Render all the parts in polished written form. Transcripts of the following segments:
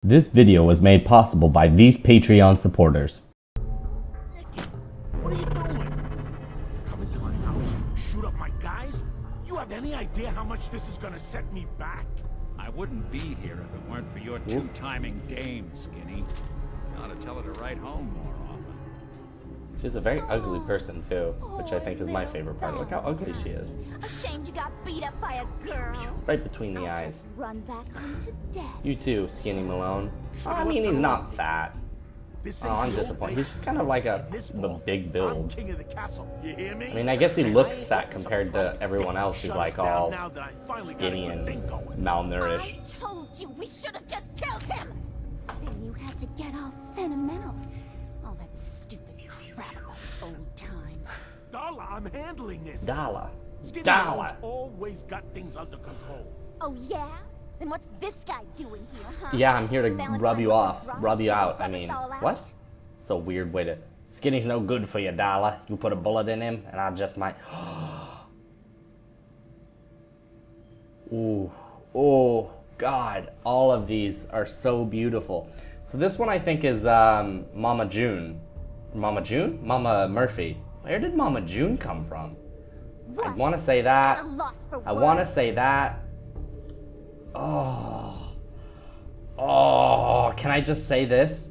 This video was made possible by these Patreon supporters. What are you doing? Come into my house, shoot up my guys? You have any idea how much this is gonna set me back? I wouldn't be here if it weren't for your two-timing dame, Skinny. You ought to tell her to write home more often. She's a very ugly person too, which I think is my favorite part. Look how ugly she is. Ashamed you got beat up by a girl. Right between the I'll eyes. just run back home to daddy. You too, Skinny Malone. I mean, he's not fat. This Oh, ain't I'm your disappointed. place. He's just kind of like a This the fault. big I'm build. king of the castle. You hear me? I mean, I guess he And looks I ain't fat letting compared some to punk everyone else who's shut like us down all now that I finally got a skinny good and thing going. malnourished. I told you we should have just killed him. Then you had to get all sentimental. All that stupid crap about old times. Darla, I'm handling this. Dala. Skinny Dala. Malone's always got things under control. Oh yeah? Then what's this guy doing here, huh? Yeah, I'm here to Valentine rub you was off, drunk rub you out. I and mean, us all out? what? It's a weird way to. Skinny's no good for you, Dala. You put a bullet in him, and I just might. Ooh, oh God! All of these are so beautiful. So this one I think is Mama June. Mama June? Mama Murphy. Where did Mama June come from? I What? want to say At that. a loss for I want to words. say that. Oh. Oh, can I just say this?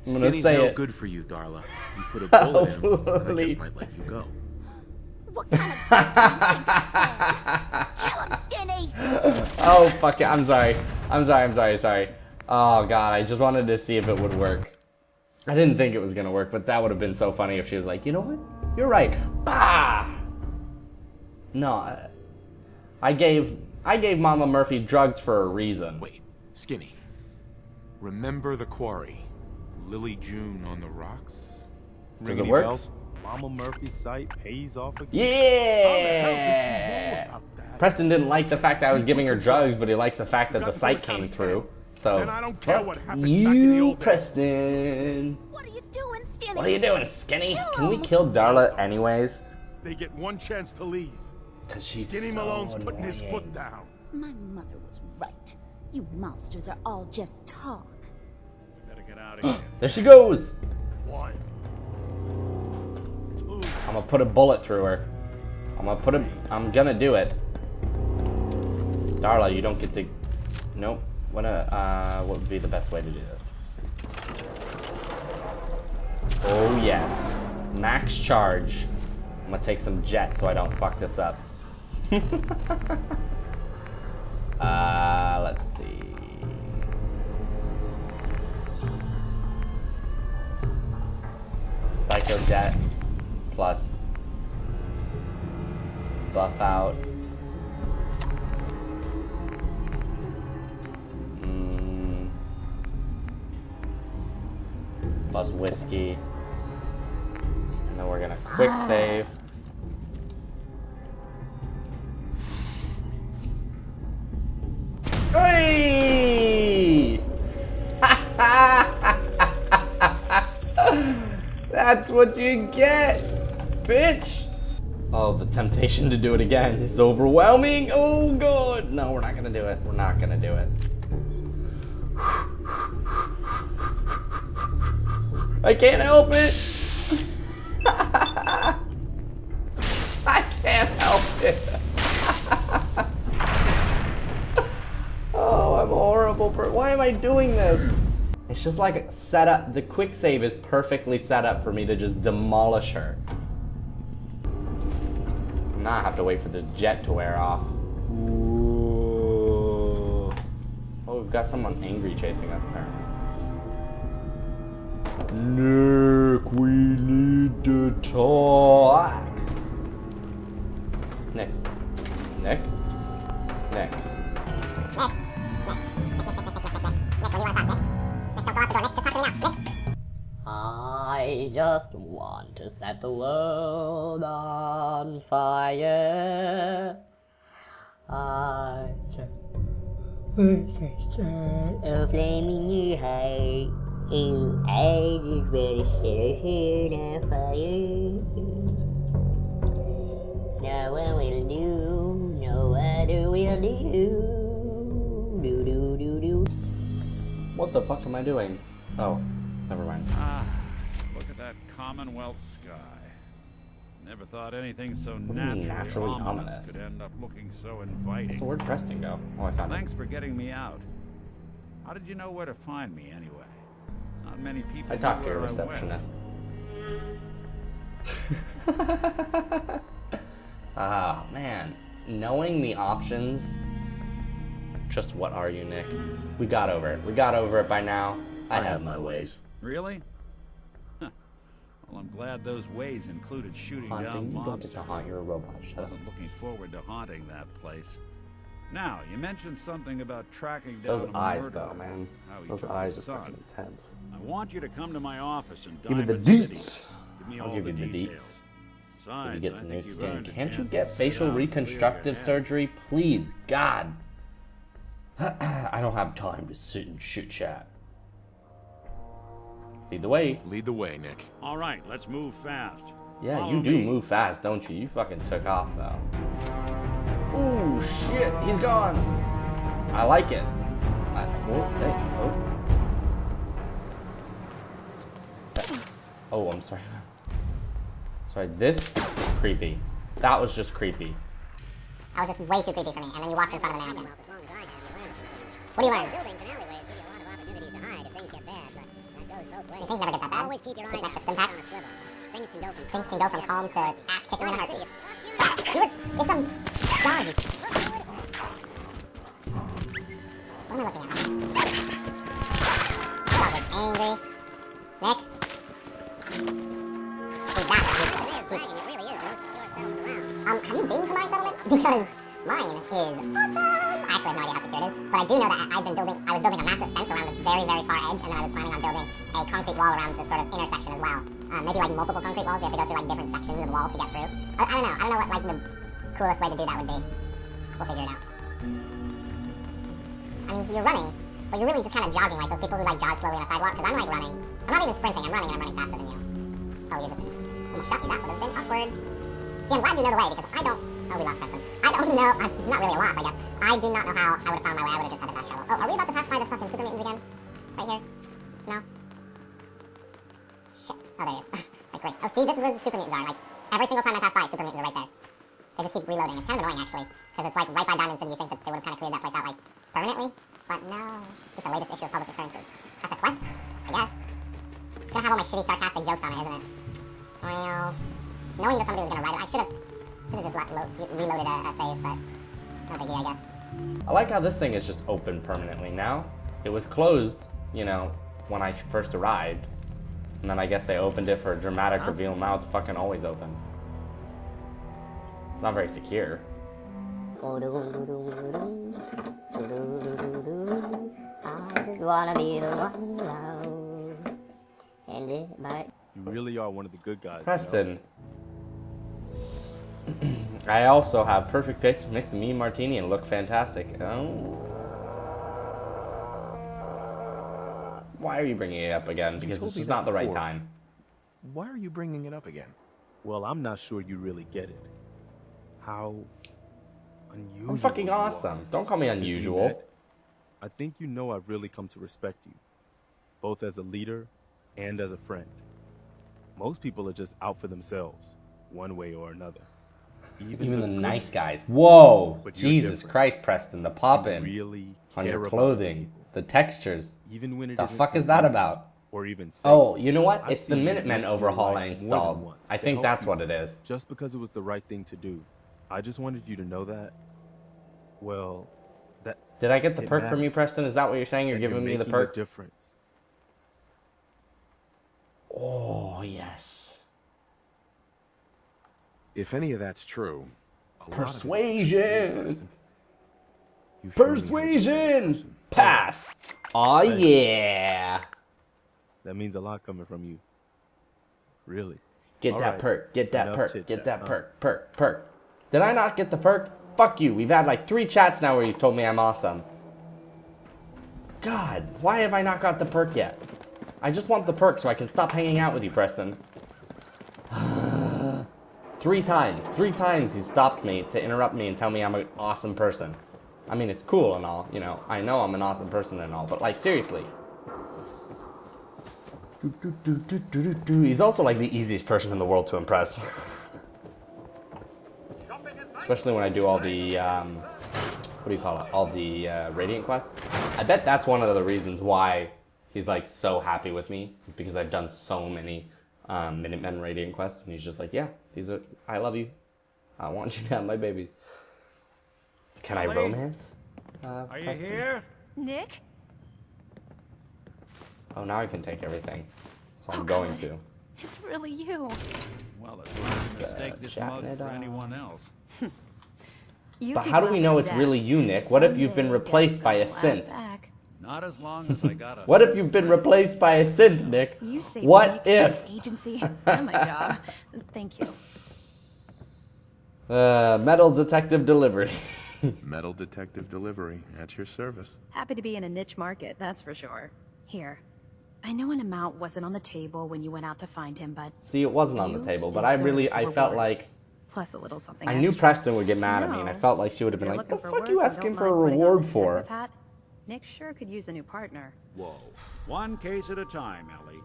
I'm gonna Skinny's say no it. good for you, Darla. You put a bullet in him, and I Please. just might let you go. What kind of guy do you think I am? Kill him, Skinny! Oh, fuck it. I'm sorry. Sorry. Oh, God. I just wanted to see if it would work. I didn't think it was going to work, but that would have been so funny if she was like, you know what? You're right. Bah! No. I gave Mama Murphy drugs for a reason. Wait, Skinny. Remember the quarry? Lily June on the rocks? Does Ring it any work? bells? Mama Murphy's site pays off again. Yeah! About that. Preston didn't like the fact that I was giving her drugs, but he likes the fact that the site came through. So, And I don't care fuck what happened back in the you, old days. Preston. What are you doing, Skinny? What are you doing, Skinny? Kill Can we him. kill Darla anyways? They get one chance to leave. Cause she's Skinny so Malone's putting his annoying. foot down. My mother was right. You mobsters are all just talk. Better get out of here. There she goes. 1, 2. I'm gonna put a bullet through her. I'm gonna do it. Darla, you don't get to. Nope. What would be the best way to do this? Oh yes, max charge. I'm gonna take some jet so I don't fuck this up. Let's see. Psycho jet plus buff out. Plus whiskey. And then we're gonna quick save. Hey! That's what you get, bitch! Oh, the temptation to do it again is overwhelming. Oh, God. No, we're not gonna do it. We're not gonna do it. I can't help it. I can't help it. Oh, I'm a horrible person. Why am I doing this? It's just like set up. The quick save is perfectly set up for me to just demolish her. Now I have to wait for this jet to wear off. Ooh. Oh, we've got someone angry chasing us apparently. Nick, we need to talk. Nick. Nick? Nick. I just want to set the world on fire. I just want to start a flaming new height. I just want to set a world on fire. No one will do, no other will do. Do do do do. What the fuck am I doing? Oh, never mind. Ah, look at that Commonwealth sky. Never thought anything so naturally ominous could end up looking so inviting. So where'd Preston go? Oh, I found him. Thanks for getting me out. How did you know where to find me anyway? Not many people. I talked to knew your where I went. receptionist. Ah, man. Knowing the options. Just what are you, Nick? We got over it. We got over it by now. I have my ways. Really? Huh. Well, I'm glad those ways included shooting Haunting, down you don't monsters. get to haunt, you're a robot. Shut up. Wasn't looking forward to haunting that place. Now, you mentioned something about tracking down Those a eyes, murderer. though, man. How he Those took eyes are his son. fucking intense. I want you to come to my office in Give me the Diamond City. deets. Give me I'll all give the you the details. deets. Besides, If you get I some think new you've skin, earned a can't you chance get to sit facial down and clear reconstructive your head. surgery? Please, God. I don't have time to sit and chit chat. Lead the way. Lead the way, Nick. All right, let's move fast. Yeah, Follow you do me. move fast, don't you? You fucking took off, though. Ooh, shit, he's gone. I like it. Oh, I'm sorry. Sorry, this is creepy. That was just creepy. That was just way too creepy for me, and then you walked in front of the mannequin. What do you learn? Buildings and alleyways give you a lot of opportunities to hide if things get bad, but that goes both ways. Things never get that bad. Always keep your eyes It's out just impact. on a swivel. Things can go from Things can go from calm to ass kicking in a heartbeat. You You were, it's some guys. What am I looking at? Probably angry. Nick? Who's that? It really is the most secure settlement around. Have you been to my settlement? Because mine is awesome. I actually have no idea how secure it is, but I do know that I was building a massive fence around the very, very far edge, and then I was planning on building a concrete wall around the sort of intersection as well. Maybe like multiple concrete walls, you have to go through like different sections of the wall to get through. I don't know what like the coolest way to do that would be. We'll figure it out. I mean, you're running, but you're really just kind of jogging like those people who like jog slowly on a sidewalk, because I'm like running. I'm not even sprinting, I'm running and I'm running faster than you. Oh, you're just, almost shot you, that would have been awkward. See, I'm glad you know the way, because I don't, oh, we lost Preston. I don't know, it's not really a loss, I guess. I do not know how I would have found my way, I would have just had to fast travel. Oh, are we about to pass by the fucking super mutants again? Right here? No? Shit. Oh, there it is. Like, great. Oh, see, this is where the super mutants are. Like, every single time I pass by, super mutants are right there. They just keep reloading. It's kind of annoying, actually, because it's like right by Diamond City. You think that they would have kind of cleared that place out, like, permanently? But no. It's the latest issue of Public Occurrences. That's a quest, I guess. It's gonna have all my shitty sarcastic jokes on it, isn't it? Well, knowing that somebody was gonna write it, I should have just reloaded a save, but no biggie, I guess. I like how this thing is just open permanently now. It was closed, you know, when I first arrived. And then I guess they opened it for a dramatic reveal. Now it's fucking always open. It's not very secure. I just wanna be the one love. And it might. You really are one of the good guys. Preston. I also have perfect pitch, mix of me and martini, and look fantastic. Oh. Why are you bringing it up again? Because told this me is that not the right before. time. Why are you bringing it up again? Well, I'm not sure you really get it. How unusual. I'm fucking you are. awesome. Don't call me Since we unusual. met, I think you know I've really come to respect you, both as a leader and as a friend. Most people are just out for themselves, one way or another. Even the good nice ones. guys. Whoa! But you're Jesus different. Christ, Preston. The You poppin' really on care your about clothing. people, The textures. even when it The isn't fuck is that convenient about? Or even safe. Oh, you know what? I've It's the seen you Minutemen risk your overhaul life I more than installed. once I to think help that's you, what it is. just because it was the right thing to do. I just wanted you to know that. Well, that Did I get the it perk from you, matters. Preston? Is that what you're saying? You're that giving me the making perk? a difference. Oh, yes. If any of that's true, a lot of it- Persuasion! You show me how to be a Persuasion! person. Pass! Aw, Thanks. yeah! That means a lot coming from you. Really. Get All that right, perk, get that enough perk, chit get chat, that huh? perk. Did I not get the perk? Fuck you. We've had like 3 chats now where you've told me I'm awesome. God, why have I not got the perk yet? I just want the perk so I can stop hanging out with you, Preston. 3 times he stopped me to interrupt me and tell me I'm an awesome person. I mean, it's cool and all, you know. I know I'm an awesome person and all, but like, seriously. He's also like the easiest person in the world to impress. Especially when I do all the, what do you call it? All the Radiant quests. I bet that's one of the reasons why he's like so happy with me. Is because I've done so many Minutemen Radiant quests. And he's just like, yeah, these are, I love you. I want you to have my babies. Can I romance? Are you Preston? here? Nick? Oh, now I can take everything. So I'm Oh, going God. to. It's really you. Well, it's not a mistake this chatting mug it for up. anyone else. You But could how do go we know like it's that. really you, Nick? What if you've been Someday, replaced Dad's by a gonna synth? laugh back. Not as long as I got a... What if you've been replaced by a synth, Nick? You saved What me, if? this agency. Oh my job. Thank you. Metal detective delivery. Metal detective delivery at your service. Happy to be in a niche market, that's for sure. Here. I know an amount wasn't on the table when you went out to find him, but See, it wasn't on the You table, but I deserve felt reward. like plus a little something I knew extra. Preston would get mad at me, and I No. felt like she would have If been you're like, "The looking for fuck work you and asking don't for a mind putting on reward the for?" detective hat, Nick sure could use a new partner. Whoa. One case at a time, Ellie.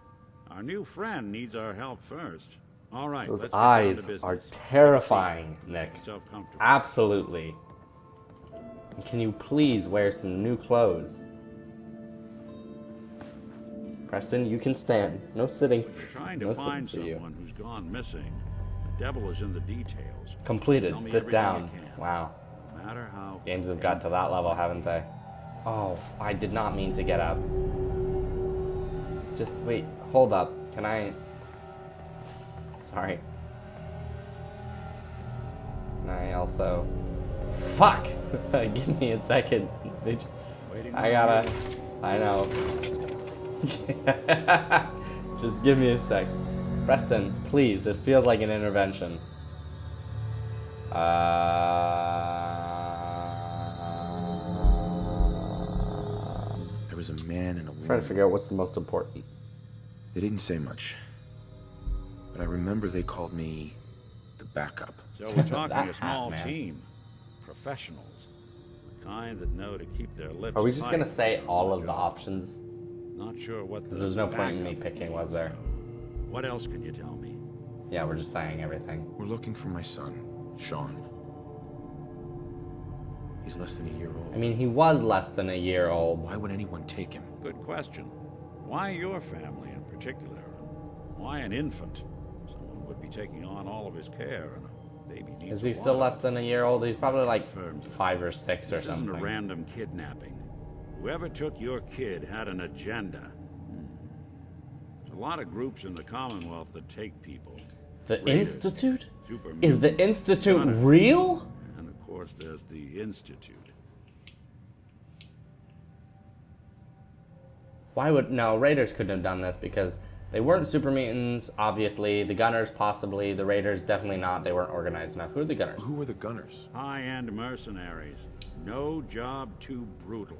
Our new friend needs our help first. All right, Those let's get down to eyes business. are terrifying, Nick. Self-comfortable. Absolutely. And can you please wear some new clothes? Preston, you can stand. No sitting. We're trying No to sitting find for you. someone who's gone missing. The devil is in the details. Completed. Tell me Sit everything down. you can. Wow. No matter how... Games have got to that level, haven't they? Oh, I did not mean to get up. Just wait. Hold up. Can I... Sorry. Can I also... Fuck! Give me a second, bitch. Waiting I on gotta... you. I know. Just give me a sec. Preston, please. This feels like an intervention. There was a man and a woman. Trying to figure out what's the most important. They didn't say much. But I remember they called me the backup. So we're talking That a small hat, man. team. Professionals. The kind that know to keep their lips Are we just gonna tight say when all on of the the job. options? Not sure what the Because there's no point in me backup picking, is, was there? so what else can you tell me? Yeah, we're just saying everything. We're looking for my son, Sean. He's less than a year old. I mean, he was less than a year old. Why would anyone take him? Good question. Why your family in particular? And why an infant? Someone would be taking on all of his care, and a baby needs Is he a still lot. less than a year old? He's probably like Confirmed. 5 or 6 or This isn't a something. random kidnapping. Whoever took your kid had an agenda. There's a lot of groups in the Commonwealth that take people. The Raiders, Institute? super Is the mutants, Institute gunners, real? And of course, there's the Institute. Why would... No, Raiders couldn't have done this because they weren't super mutants, obviously. The Gunners, possibly. The Raiders, definitely not. They weren't organized enough. Who are the Gunners? Who were the gunners? High-end mercenaries. No job too brutal.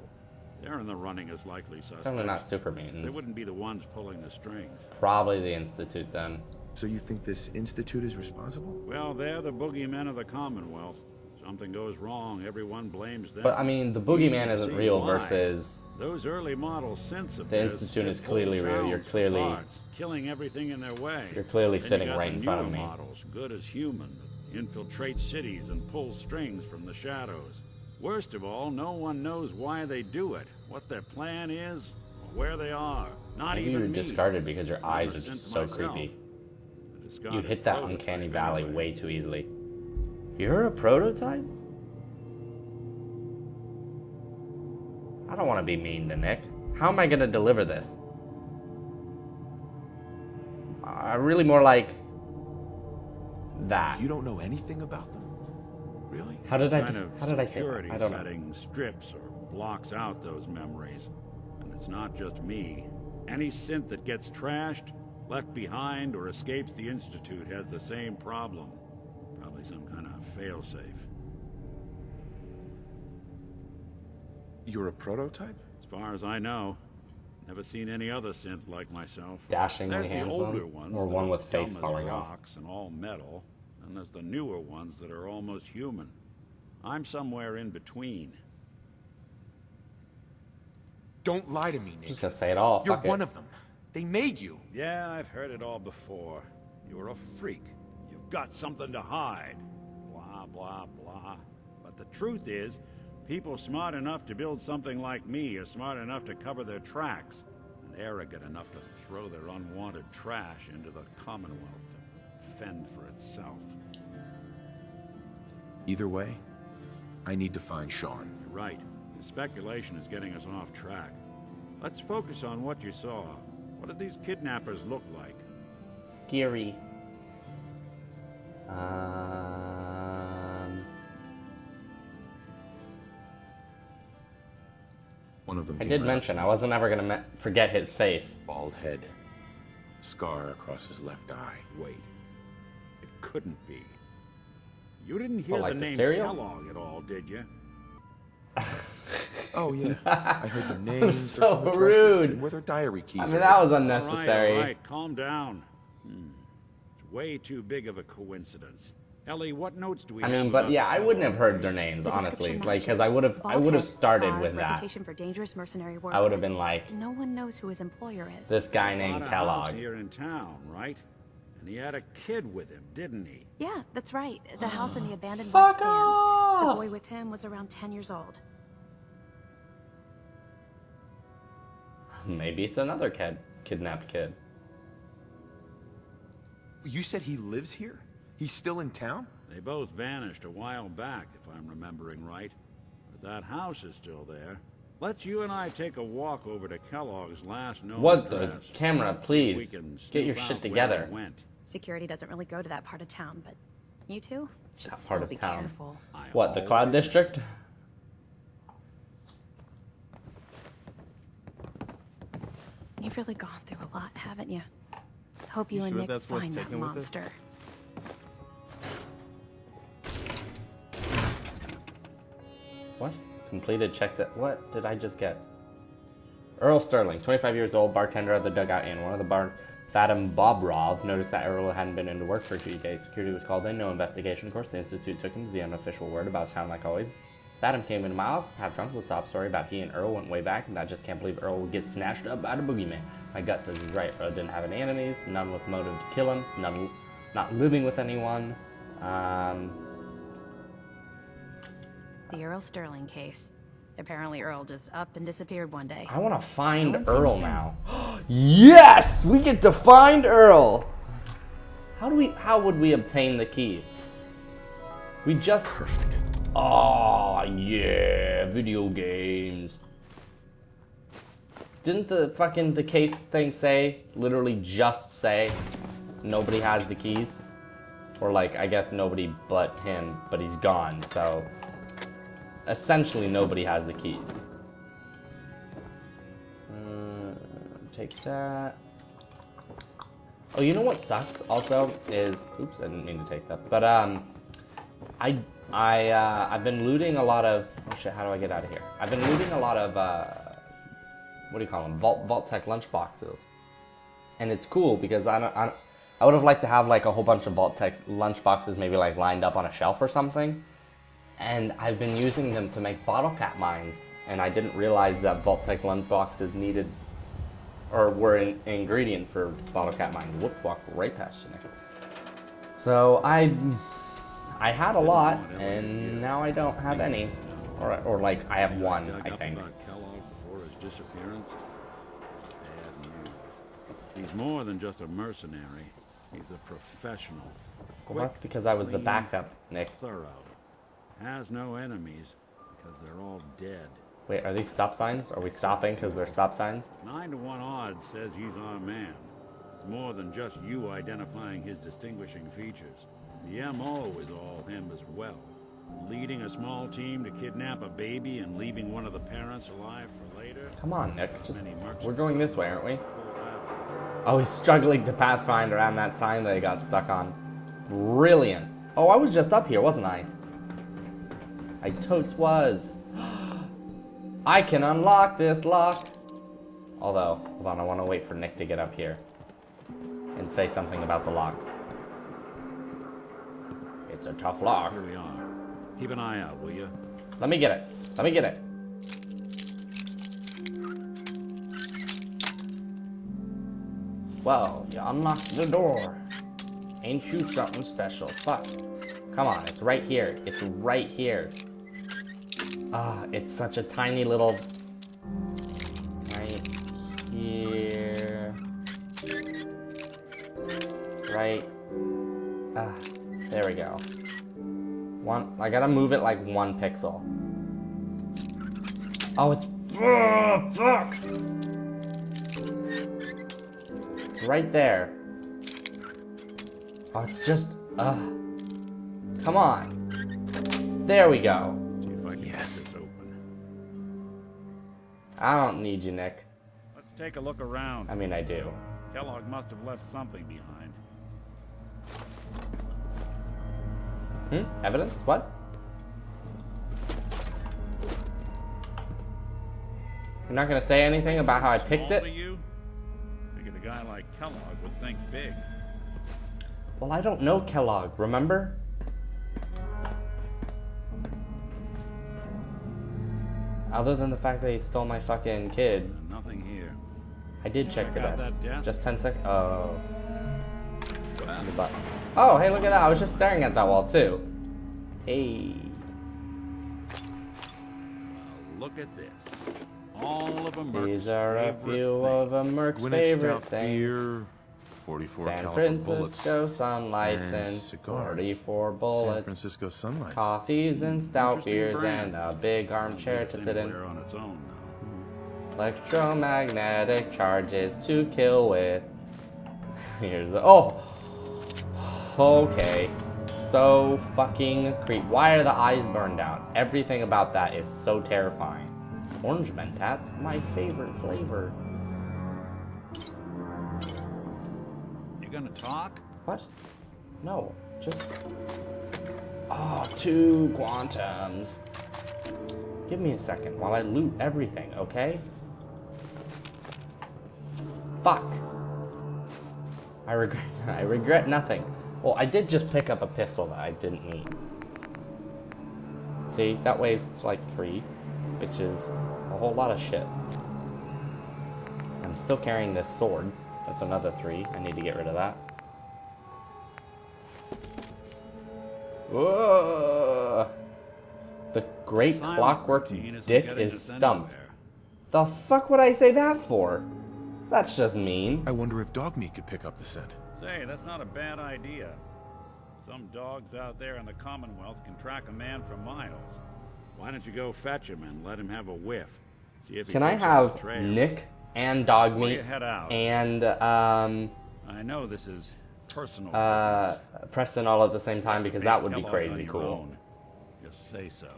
They're in the running as likely suspects. Definitely not super They mutants. wouldn't be the ones pulling the strings. Probably the Institute then. So you think this institute is responsible? Well, they're the boogeymen of the Commonwealth. Something goes wrong, everyone blames them. But I mean, the Easy boogeyman to isn't see real why. versus... Those early model synths of The theirs Institute is stiff clearly whole real. You're towns, clearly- parts, killing everything in their way. You're clearly Then you sitting got right the in front of newer me. models, good as human, that infiltrate cities and pull strings from the shadows. Worst of all, no one knows why they do it, what their plan is, or where they are. Not Maybe you even were me. discarded because your eyes Never are sent just so myself. creepy. The You discarded hit that prototype uncanny valley anyway. way too easily. You're a prototype? I don't want to be mean to Nick. How am I going to deliver this? Really more like that. You don't know anything about them? Really? How did I Kind of say security that? I don't know. setting strips or blocks out those memories. And it's not just me. Any synth that gets trashed, left behind, or escapes the Institute has the same problem. Probably some kind of failsafe. You're a prototype? As far as I know, never seen any other synth like myself. Dashingly There's the handsome, older ones or that one are with face dumb as falling off. rocks and all metal, and there's the newer ones that are almost human. I'm somewhere in between. Don't lie to me, I'm Nick. just going to say it all. You're Fuck it. one of them. They made you. Yeah, I've heard it all before. You're a freak. You've got something to hide. Blah, blah, blah. But the truth is, people smart enough to build something like me are smart enough to cover their tracks, and arrogant enough to throw their unwanted trash into the Commonwealth to fend for itself. Either way, I need to find Sean. You're right. The speculation is getting us off track. Let's focus on what you saw. What did these kidnappers look like? Scary. One of them I came did out mention I wasn't ever gonna forget his face. bald head, scar across his left eye. Wait. It couldn't be. You didn't hear like the the name cereal? Kellogg at all, did you? Oh yeah, I heard their names, So their home addresses, rude. and where their diary keys I are. mean, that was All unnecessary. right, calm down. It's way too big of a coincidence. Ellie, what notes do we I have? mean, but about yeah, the I wouldn't have Kellogg heard their case? names, The honestly. description Like, because matches. I would have started Bald with head, that. reputation for dangerous mercenary work. I would have been like, No one knows who his employer is. this guy Bought named a house Kellogg. here in town, right? And he had a kid with him, didn't he? Yeah, that's right. The house in the abandoned Fuck wet stands. The off! boy with him was around 10 years old. Maybe it's another kidnapped kid. You said he lives here? He's still in town? They both vanished a while back, if I'm remembering right. But that house is still there. Let's you and I take a walk over to Kellogg's last known What the address. camera, We please. can Get your snoop shit out where together. they went. Security doesn't really go to that part of town, but you two should That still part of be town. careful. I What, the Cloud always- District? You've really gone through a lot, haven't you? Hope you, You and sure Nick that's worth find that taking with us? monster. What? Completed check that. What did I just get? Earl Sterling, 25 years old, bartender at the Dugout Inn. One of the bar, Fatim Bobrov, noticed that Earl hadn't been into work for a few days. Security was called in, no investigation. Of course, the Institute took him as the unofficial word about town like always. Fatim came into my office, half drunk, with a sob story about he and Earl went way back, and I just can't believe Earl would get snatched up by the boogeyman. My gut says he's right. Earl didn't have any enemies, none with motive to kill him, none not living with anyone. The Earl Sterling case. Apparently Earl just up and disappeared one day. I want to find No one's seen Earl him now. Yes, we get to find Earl. How would we obtain the key? We just Perfect. Oh yeah, video games. Didn't the case thing say, literally just say, nobody has the keys? Or like, I guess nobody but him, but he's gone, so essentially nobody has the keys. Take that. Oh, you know what sucks also is, oops, I didn't mean to take that. But I've been looting a lot of, oh shit, how do I get out of here? I've been looting a lot of, what do you call them? Vault-Tec lunchboxes. And it's cool because I would have liked to have like a whole bunch of Vault-Tec lunchboxes maybe like lined up on a shelf or something. And I've been using them to make bottle cap mines. And I didn't realize that Vault-Tec lunchboxes needed, or were an ingredient for bottle cap mines. Whoop, walk right past you, Nick. So I had a lot, and now I don't have any. Or like, I have one, Dug I up think. about Kellogg before his disappearance. Bad news. He's more than just a mercenary. He's a professional. Well, that's because I was the Clean, backup, Nick. Thorough. Has no enemies because they're all dead. Wait, are these stop signs? Are we stopping because they're stop signs? 9 to 1 odds says he's our man. It's more than just you identifying his distinguishing features. The MO is all him as well. Leading a small team to kidnap a baby and leaving one of the parents alive for later. Come on, Nick. Just, Many mercs we're going this way, aren't we? pulled out. Oh, he's struggling to pathfind around that sign that he got stuck on. Brilliant. Oh, I was just up here, wasn't I? I totes was. I can unlock this lock. Although, hold on, I want to wait for Nick to get up here and say something about the lock. It's a tough lock. Here we are. Keep an eye out, will you? Let me get it. Let me get it. Well, you unlocked the door. Ain't you something special? Fuck. Come on, it's right here. It's right here. Ah, it's such a tiny little... Right here. Right. Ah, there we go. I gotta move it like 1 pixel. Oh, it's... Oh, fuck! It's right there. Oh, it's just... Come on. There we go. See if I can get this open. I don't need you, Nick. Let's take a look around. I mean, I do. Kellogg must have left something behind. Evidence? What? You're not gonna say anything about how I picked it? Only you? Figured a guy like Kellogg would think big. Well, I don't know Kellogg, remember? Other than the fact that he stole my fucking kid. Nothing here. I did check the out desk. that desk? Just 10 seconds. Oh. Well, The button. Oh, hey, look at that. I was just staring at that wall, too. Hey. look at this. All of them. These are a few of Merc's Gwinnett favorite stout things. beer, 44 San caliber Francisco bullets, sunlights and cigars. 44 San bullets. Francisco sunlights. Coffees and stout Interesting beers brand. and a big armchair to sit in. Anywhere on its own now. Electromagnetic charges to kill with. Here's a, oh! Okay. So fucking creep. Why are the eyes burned out? Everything about that is so terrifying. Orange Mentats, my favorite flavor. You gonna talk? What? No, just... Oh, 2 quantums. Give me a second while I loot everything, okay? Fuck. I regret nothing. Well, I did just pick up a pistol that I didn't need. See, that weighs like 3, which is a whole lot of shit. I'm still carrying this sword. That's another 3. I need to get rid of that. Whoa! The great Silent clockwork routine isn't dick getting is us stumped. anywhere. The fuck would I say that for? That's just mean. I wonder if dog meat could pick up the scent. Say, that's not a bad idea. Some dogs out there in the Commonwealth can track a man for miles. Why don't you go fetch him and let him have a whiff? See if he Can I picks up the have trail. Nick and dog Before meat you head out. and I know this is personal business. Preston all at the same time because that would be Kellogg crazy on your cool. own. Just say so.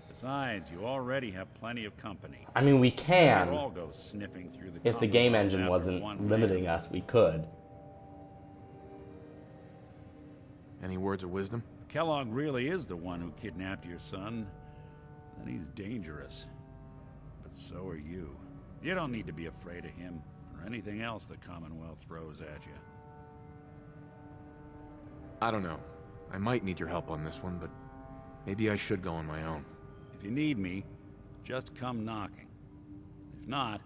Besides, you already have plenty of company. I mean, we We'll can. all go sniffing through the If the game Commonwealth engine after wasn't one limiting man. us, we could. Any words of wisdom? Kellogg really is the one who kidnapped your son, then he's dangerous. But so are you. You don't need to be afraid of him or anything else the Commonwealth throws at you. I don't know. I might need your help on this one, but maybe I should go on my own. If you need me, just come knocking. If not,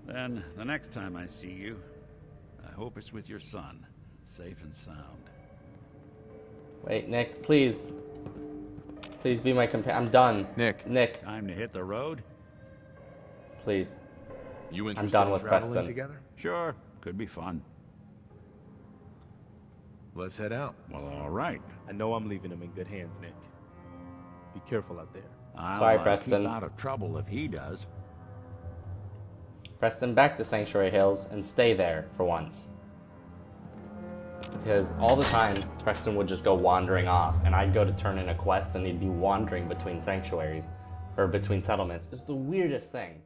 then the next time I see you, I hope it's with your son, safe and sound. Wait, Nick, please. Please be my companion. I'm done. Nick. Nick, Time to hit the road? please. You I'm done with traveling Preston. together? Sure, could be fun. Let's head out. Well, all right. I know I'm leaving him in good hands, Nick. Be careful out there. I'll Sorry, Preston. keep out of trouble if he does. Preston, back to Sanctuary Hills and stay there for once. Because all the time, Preston would just go wandering off, and I'd go to turn in a quest, and he'd be wandering between sanctuaries, or between settlements. It's the weirdest thing.